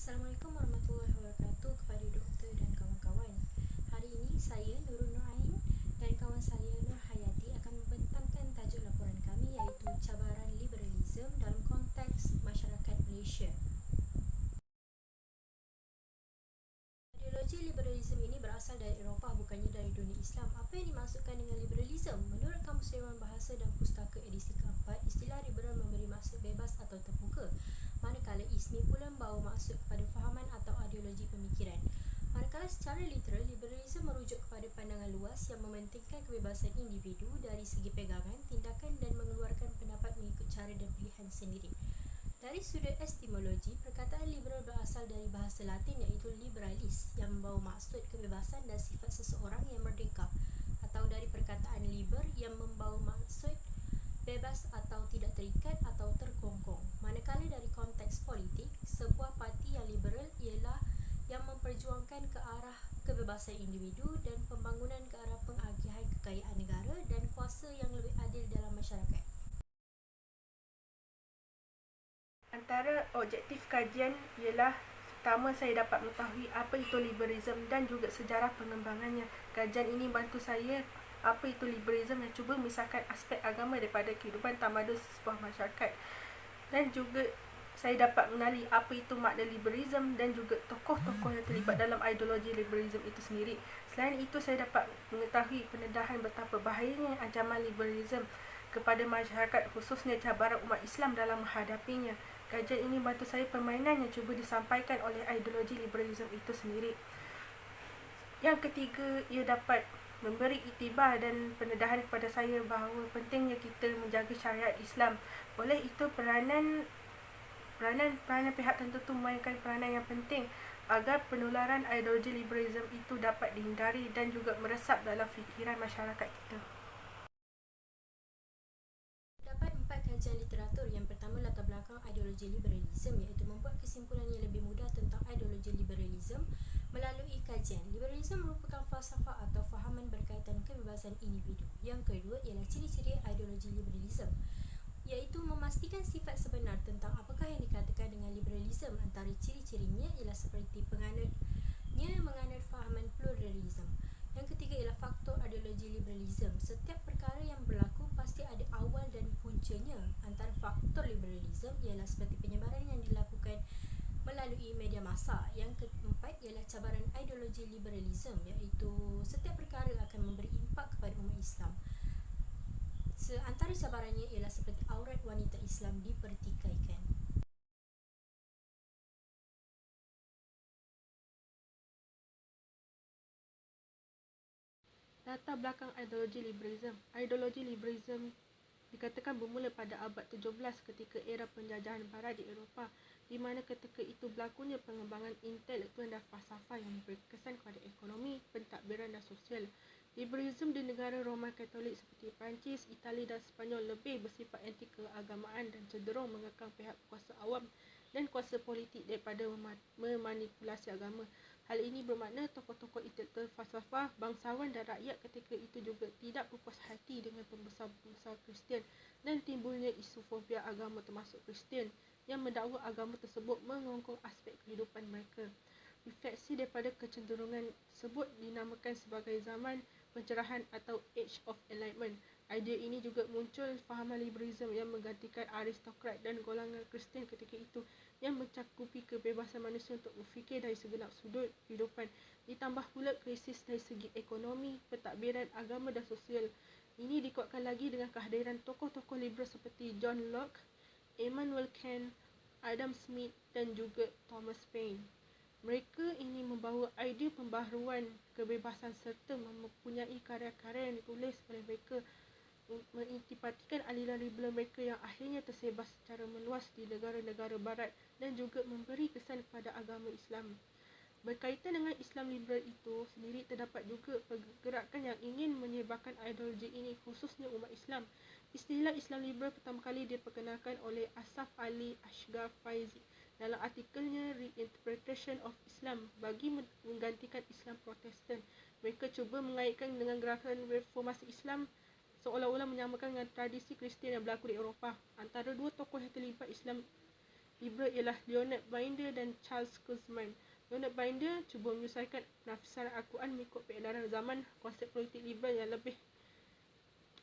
Assalamualaikum warahmatullahi wabarakatuh kepada doktor dan kawan-kawan. Hari ini saya Nurul Nur Ain dan kawan saya Nur Hayati akan membentangkan tajuk laporan kami iaitu cabaran liberalisme dalam konteks masyarakat Malaysia. Ideologi liberalisme ini berasal dari Eropah, bukannya dari dunia Islam. Apa yang dimaksudkan dengan liberalisme? Menurut Kamus Dewan Bahasa dan Pustaka edisi keempat, istilah liberal memberi maksud bebas atau terbuka, manakala ISMI pula membawa maksud kepada fahaman atau ideologi pemikiran. Manakala secara literal, liberalisme merujuk kepada pandangan luas yang mementingkan kebebasan individu dari segi pegangan, tindakan dan mengeluarkan pendapat mengikut cara dan pilihan sendiri. Dari sudut etimologi, perkataan liberal berasal dari bahasa Latin iaitu liberalis yang membawa maksud kebebasan dan sifat seseorang yang merdeka, atau dari perkataan liber yang membawa maksud bebas atau tidak terikat atau terkongkong. Manakala dari konteks politik, sebuah parti yang liberal ialah yang memperjuangkan ke arah kebebasan individu dan pembangunan ke arah pengagihan kekayaan negara dan kuasa yang lebih adil dalam masyarakat. Antara objektif kajian ialah pertama, saya dapat mengetahui apa itu liberalisme dan juga sejarah pengembangannya. Kajian ini bantu saya apa itu liberalisme dan cuba memisahkan aspek agama daripada kehidupan tamadun sebuah masyarakat. Dan juga saya dapat mengenali apa itu makna liberalisme dan juga tokoh-tokoh yang terlibat dalam ideologi liberalisme itu sendiri. Selain itu, saya dapat mengetahui pendedahan betapa bahayanya ancaman liberalisme kepada masyarakat, khususnya cabaran umat Islam dalam menghadapinya. Kajian ini bantu saya permainan yang cuba disampaikan oleh ideologi liberalisme itu sendiri. Yang ketiga, ia dapat memberi iktibar dan pendedahan kepada saya bahawa pentingnya kita menjaga syariat Islam. Oleh itu, peranan pihak tertentu memainkan peranan yang penting agar penularan ideologi liberalisme itu dapat dihindari dan juga meresap dalam fikiran masyarakat kita. Terdapat 4 kajian literatur. Yang pertama, latar belakang ideologi liberalisme, iaitu membuat kesimpulan yang lebih mudah tentang ideologi liberalisme melalui kajian. Liberalisme merupakan falsafah atau fahaman berkaitan kebebasan individu. Yang kedua ialah ciri-ciri ideologi liberalisme, iaitu memastikan sifat sebenar tentang apakah yang dikatakan dengan liberalisme. Antara ciri-cirinya ialah seperti penganutnya menganut fahaman pluralisme. Yang ketiga ialah faktor ideologi liberalisme. Setiap perkara yang berlaku pasti ada awal dan puncanya. Antara faktor liberalisme ialah seperti penyebaran yang dilakukan melalui media massa. Yang keempat ialah cabaran ideologi liberalisme, iaitu setiap perkara akan memberi impak kepada umat Islam. Antara cabarannya ialah seperti aurat wanita Islam dipertikaikan. Latar belakang ideologi liberalisme. Ideologi liberalisme dikatakan bermula pada abad 17 ketika era penjajahan barat di Eropah, di mana ketika itu berlakunya pengembangan intelektual dan falsafah yang berkesan kepada ekonomi, pentadbiran dan sosial. Liberalisme di negara Roman Katolik seperti Perancis, Itali dan Sepanyol lebih bersifat anti keagamaan dan cenderung mengekang pihak kuasa awam dan kuasa politik daripada memanipulasi agama. Hal ini bermakna tokoh-tokoh intelektual falsafah, bangsawan dan rakyat ketika itu juga tidak berpuas hati dengan pembesar-pembesar Kristian dan timbulnya isu fobia agama termasuk Kristian yang mendakwa agama tersebut mengongkong aspek kehidupan mereka. Refleksi daripada kecenderungan tersebut dinamakan sebagai zaman pencerahan atau Age of Enlightenment. Idea ini juga muncul fahaman liberalisme yang menggantikan aristokrat dan golongan Kristian ketika itu yang mencakupi kebebasan manusia untuk berfikir dari segenap sudut kehidupan, ditambah pula krisis dari segi ekonomi, pentadbiran, agama dan sosial. Ini dikuatkan lagi dengan kehadiran tokoh-tokoh liberal seperti John Locke, Immanuel Kant, Adam Smith dan juga Thomas Paine. Mereka ini membawa idea pembaharuan kebebasan serta mempunyai karya-karya yang ditulis oleh mereka mengintipatikan aliran liberal mereka yang akhirnya tersebar secara meluas di negara-negara barat dan juga memberi kesan kepada agama Islam. Berkaitan dengan Islam liberal itu sendiri, terdapat juga pergerakan yang ingin menyebarkan ideologi ini khususnya umat Islam. Istilah Islam liberal pertama kali diperkenalkan oleh Asaf Ali Ashgar Faizi dalam artikelnya Reinterpretation of Islam bagi menggantikan Islam Protestan. Mereka cuba mengaitkan dengan gerakan reformasi Islam seolah-olah menyamakan dengan tradisi Kristian yang berlaku di Eropah. Antara dua tokoh yang terlibat Islam liberal ialah Leonard Binder dan Charles Kurzman. Leonard Binder cuba menyelesaikan penafsiran Al-Quran mengikut peredaran zaman konsep politik liberal yang lebih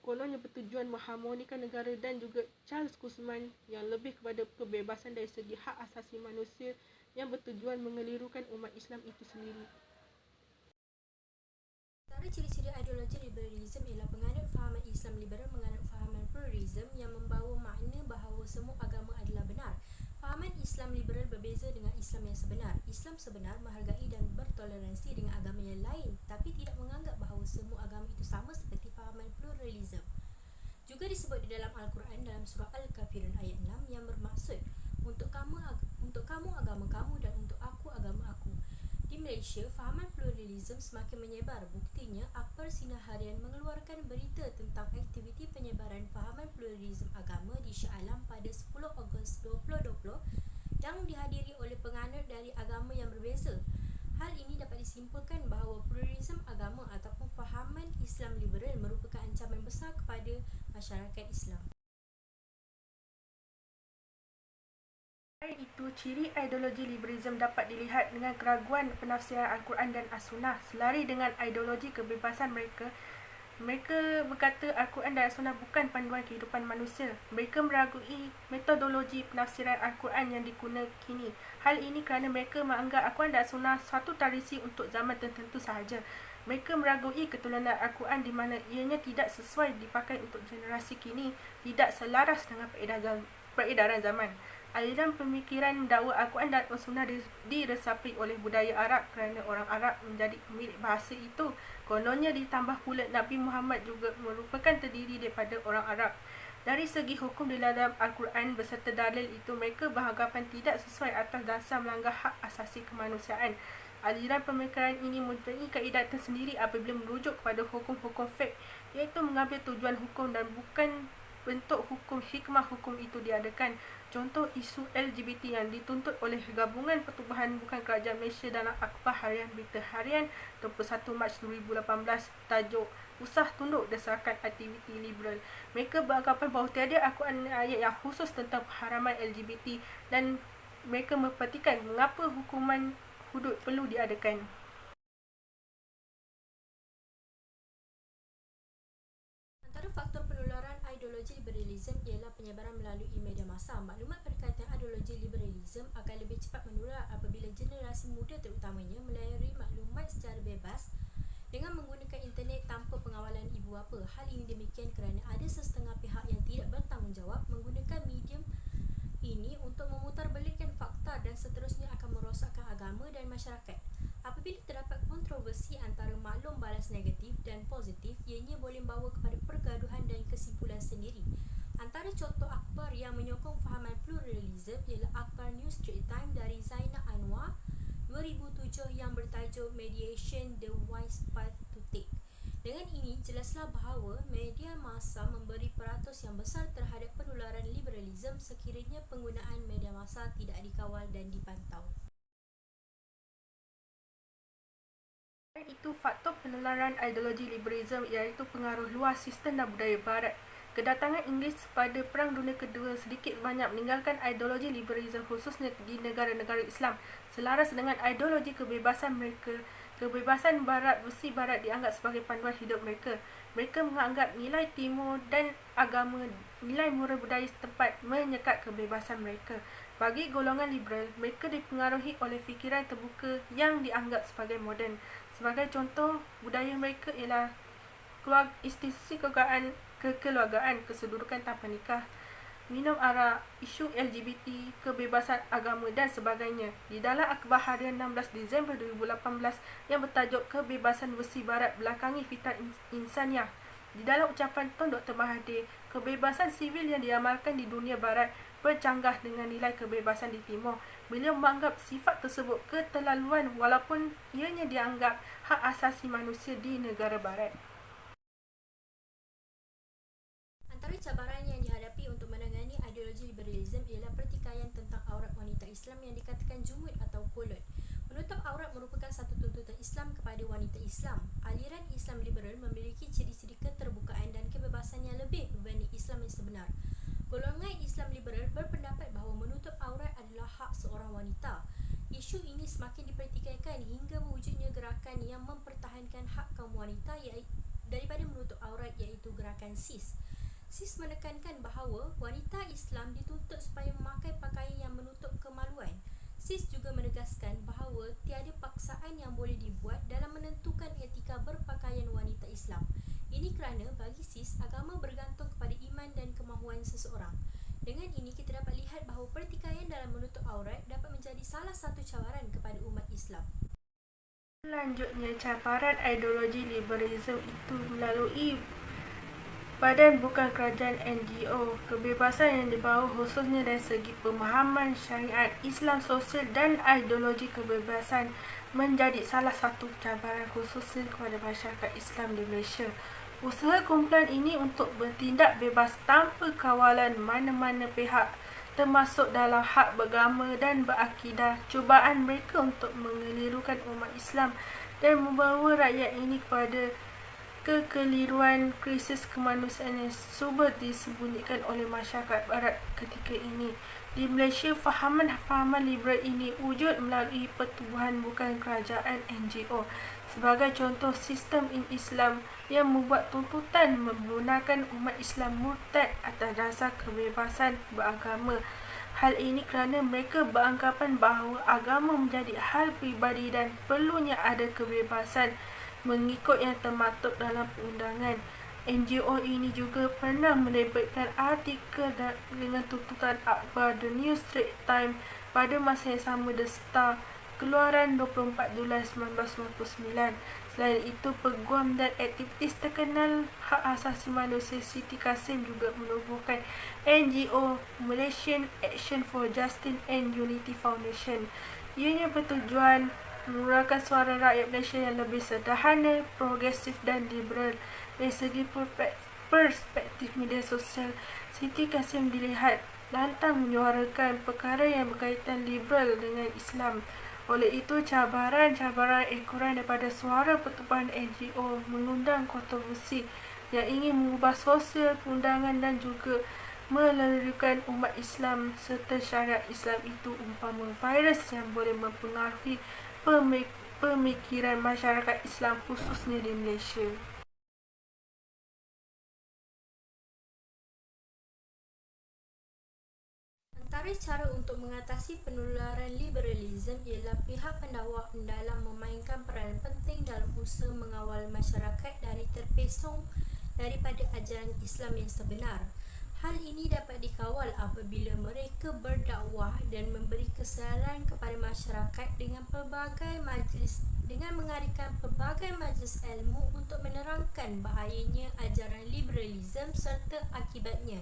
kononnya bertujuan mengharmonikan negara, dan juga Charles Kurzman yang lebih kepada kebebasan dari segi hak asasi manusia yang bertujuan mengelirukan umat Islam itu sendiri. Antara ciri-ciri ideologi liberalism ialah penganut fahaman Islam liberal menganut fahaman pluralism yang membawa makna bahawa semua agama adalah benar. Fahaman Islam liberal berbeza dengan Islam yang sebenar. Islam sebenar menghargai dan bertoleransi dengan agama yang lain, tapi tidak menganggap bahawa semua agama itu sama seperti fahaman pluralism. Juga disebut di dalam Al-Quran dalam surah Al-Kafirun ayat 6 yang bermaksud untuk kamu agama kamu dan untuk aku agama aku. Di Malaysia, fahaman pluralism semakin menyebar. Buktinya, Akbar Sinar Harian mengeluarkan berita tentang aktiviti penyebaran fahaman pluralism agama di Shah Alam pada 10 Ogos 2020 yang dihadiri oleh penganut dari agama yang berbeza. Hal ini dapat disimpulkan bahawa pluralism agama ataupun fahaman Islam liberal merupakan ancaman besar kepada masyarakat Islam. Selain itu, ciri ideologi liberalism dapat dilihat dengan keraguan penafsiran Al-Quran dan As-Sunnah. Selari dengan ideologi kebebasan mereka berkata Al-Quran dan As-Sunnah bukan panduan kehidupan manusia. Mereka meragui metodologi penafsiran Al-Quran yang digunakan kini. Hal ini kerana mereka menganggap Al-Quran dan As-Sunnah suatu tradisi untuk zaman tertentu sahaja. Mereka meragui keturunan Al-Quran di mana ianya tidak sesuai dipakai untuk generasi kini, tidak selaras dengan peredaran zaman. Aliran pemikiran mendakwa Al-Quran dan As-Sunnah diresapi oleh budaya Arab kerana orang Arab menjadi pemilik bahasa itu. Kononnya ditambah pula Nabi Muhammad juga merupakan terdiri daripada orang Arab. Dari segi hukum di dalam Al-Quran beserta dalil itu, mereka beranggapan tidak sesuai atas dasar melanggar hak asasi kemanusiaan. Aliran pemikiran ini mempunyai kaedah tersendiri apabila merujuk kepada hukum-hukum fiqh, iaitu mengambil tujuan hukum dan bukan bentuk hukum hikmah hukum itu diadakan. Contoh isu LGBT yang dituntut oleh Gabungan Pertubuhan Bukan Kerajaan Malaysia dalam Akhbar Harian Berita Harian 21 Mac 2018 tajuk Usah Tunduk Desakan Aktiviti Liberal. Mereka beranggapan bahawa tiada Al-Quran ayat yang khusus tentang pengharaman LGBT dan mereka memperhatikan mengapa hukuman hudud perlu diadakan. Antara faktor penularan ideologi liberalism ialah penyebaran melalui media massa. Maklumat berkaitan ideologi liberalism akan lebih cepat menular apabila generasi muda terutamanya melayari maklumat secara bebas dengan menggunakan internet tanpa pengawalan ibu bapa. Hal ini demikian kerana ada sesetengah pihak yang tidak bertanggungjawab menggunakan medium ini untuk memutarbalikkan fakta dan seterusnya akan merosakkan agama dan masyarakat. Apabila terdapat kontroversi antara maklum balas negatif dan positif, ianya boleh membawa kepada pergaduhan dan kesimpulan sendiri. Antara contoh akhbar yang menyokong fahaman pluralism ialah akhbar New Straits Times dari Zainal Anwar 2007 yang bertajuk Mediation: The Wise Path to Take. Dengan ini, jelaslah bahawa media massa memberi peratus yang besar terhadap penularan liberalism sekiranya penggunaan media massa tidak dikawal dan dipantau. Itu faktor penularan ideologi liberalism iaitu pengaruh luar sistem dan budaya barat. Kedatangan Inggeris pada Perang Dunia Kedua sedikit banyak meninggalkan ideologi liberalism khususnya di negara-negara Islam. Selaras dengan ideologi kebebasan mereka, kebebasan barat versi barat dianggap sebagai panduan hidup mereka. Mereka menganggap nilai timur dan agama, nilai moral budaya setempat menyekat kebebasan mereka. Bagi golongan liberal, mereka dipengaruhi oleh fikiran terbuka yang dianggap sebagai moden. Sebagai contoh, budaya mereka ialah institusi kekeluargaan, kesedudukan tanpa nikah, minum arak, isu LGBT, kebebasan agama dan sebagainya. Di dalam Akhbar Harian 16 Disember 2018 yang bertajuk Kebebasan Versi Barat Belakangi Fitrah Insaniah, di dalam ucapan Tun Dr. Mahathir, kebebasan sivil yang diamalkan di dunia barat bercanggah dengan nilai kebebasan di timur. Beliau menganggap sifat tersebut keterlaluan walaupun ianya dianggap hak asasi manusia di negara barat. Antara cabaran yang dihadapi untuk menangani ideologi liberalism ialah pertikaian tentang aurat wanita Islam yang dikatakan jumud atau kolot. Menutup aurat merupakan satu tuntutan Islam kepada wanita Islam. Aliran Islam liberal memiliki ciri-ciri keterbukaan dan kebebasan yang lebih berbanding Islam yang sebenar. Golongan Islam liberal berpendapat bahawa menutup aurat adalah hak seorang wanita. Isu ini semakin dipertikaikan hingga wujudnya gerakan yang mempertahankan hak kaum wanita daripada menutup aurat, iaitu gerakan SIS. SIS menekankan bahawa wanita Islam dituntut supaya memakai pakaian yang menutup kemaluan. SIS juga menegaskan bahawa tiada paksaan yang boleh dibuat dalam menentukan etika berpakaian wanita Islam. Ini kerana bagi SIS, agama bergantung kepada iman dan kemahuan seseorang. Dengan ini, kita dapat lihat bahawa pertikaian dalam menutup aurat dapat menjadi salah satu cabaran kepada umat Islam. Selanjutnya, cabaran ideologi liberalisme itu melalui badan bukan kerajaan NGO. Kebebasan yang dibawa khususnya dari segi pemahaman syariat, Islam sosial dan ideologi kebebasan menjadi salah satu cabaran khususnya kepada masyarakat Islam di Malaysia. Usaha kumpulan ini untuk bertindak bebas tanpa kawalan mana-mana pihak, termasuk dalam hak beragama dan berakidah. Cubaan mereka untuk mengelirukan umat Islam dan membawa rakyat ini kepada kekeliruan krisis kemanusiaan yang cuba disembunyikan oleh masyarakat barat ketika ini. Di Malaysia, fahaman liberal ini wujud melalui pertubuhan bukan kerajaan NGO. Sebagai contoh, sistem Islam yang membuat tuntutan menggunakan umat Islam murtad atas dasar kebebasan beragama. Hal ini kerana mereka beranggapan bahawa agama menjadi hal peribadi dan perlunya ada kebebasan mengikut yang termaktub dalam perundangan. NGO ini juga pernah menerbitkan artikel dengan tuntutan akhbar The New Straits Times pada masa yang sama The Star, keluaran 24 Julai 1999. Selain itu, peguam dan aktivis terkenal hak asasi manusia Siti Kasim juga menubuhkan NGO Malaysian Action for Justice and Unity Foundation. Ianya bertujuan menyuarakan suara rakyat Malaysia yang lebih sederhana, progresif dan liberal. Dari segi perspektif media sosial, Siti Kasim dilihat lantang menyuarakan perkara yang berkaitan liberal dengan Islam. Oleh itu, cabaran-cabaran ekoran daripada suara pertubuhan NGO mengundang kontroversi yang ingin mengubah sosial perundangan dan juga melarikan umat Islam serta syariat Islam itu umpama virus yang boleh mempengaruhi pemikiran masyarakat Islam khususnya di Malaysia. Antara cara untuk mengatasi penularan liberalisme ialah pihak pendakwa dalam memainkan peranan penting dalam usaha mengawal masyarakat dari terpesong daripada ajaran Islam yang sebenar. Hal ini dapat dikawal apabila mereka berdakwah dan memberi kesedaran kepada masyarakat dengan mengadakan pelbagai majlis ilmu untuk menerangkan bahayanya ajaran liberalisme serta akibatnya.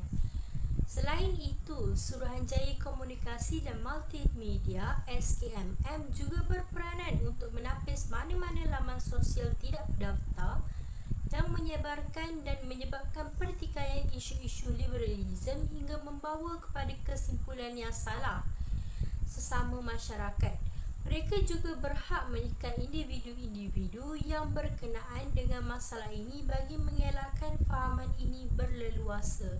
Selain itu, Suruhanjaya Komunikasi dan Multimedia SKMM juga berperanan untuk menapis mana-mana laman sosial tidak berdaftar yang menyebarkan dan menyebabkan pertikaian isu-isu liberalisme hingga membawa kepada kesimpulan yang salah sesama masyarakat. Mereka juga berhak menyikat individu-individu yang berkenaan dengan masalah ini bagi mengelakkan fahaman ini berleluasa.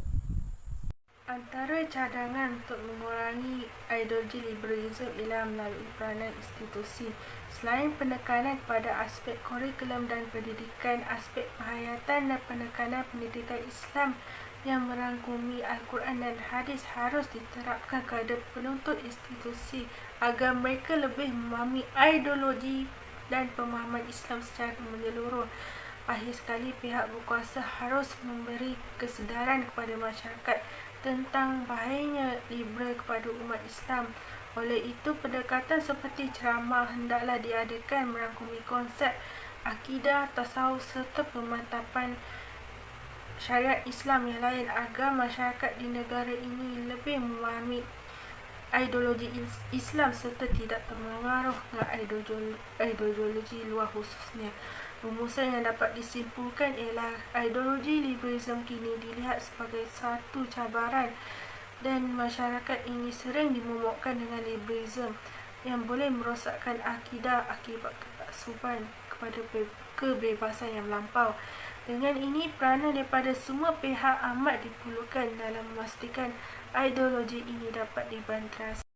Antara cadangan untuk mengurangi ideologi liberalisme ialah melalui peranan institusi. Selain penekanan kepada aspek kurikulum dan pendidikan, aspek penghayatan dan penekanan pendidikan Islam yang merangkumi Al-Quran dan hadis harus diterapkan kepada penuntut institusi agar mereka lebih memahami ideologi dan pemahaman Islam secara menyeluruh. Akhir sekali, pihak berkuasa harus memberi kesedaran kepada masyarakat tentang bahayanya liberal kepada umat Islam. Oleh itu, pendekatan seperti ceramah hendaklah diadakan merangkumi konsep akidah, tasawuf serta pemantapan syariat Islam yang lain agar masyarakat di negara ini lebih memahami ideologi Islam serta tidak terpengaruh dengan ideologi luar khususnya. Rumusan yang dapat disimpulkan ialah ideologi liberalisme kini dilihat sebagai satu cabaran dan masyarakat ini sering dimomokkan dengan liberalisme yang boleh merosakkan akidah akibat ketaksuban kepada kebebasan yang melampau. Dengan ini, peranan daripada semua pihak amat diperlukan dalam memastikan ideologi ini dapat dibanteras.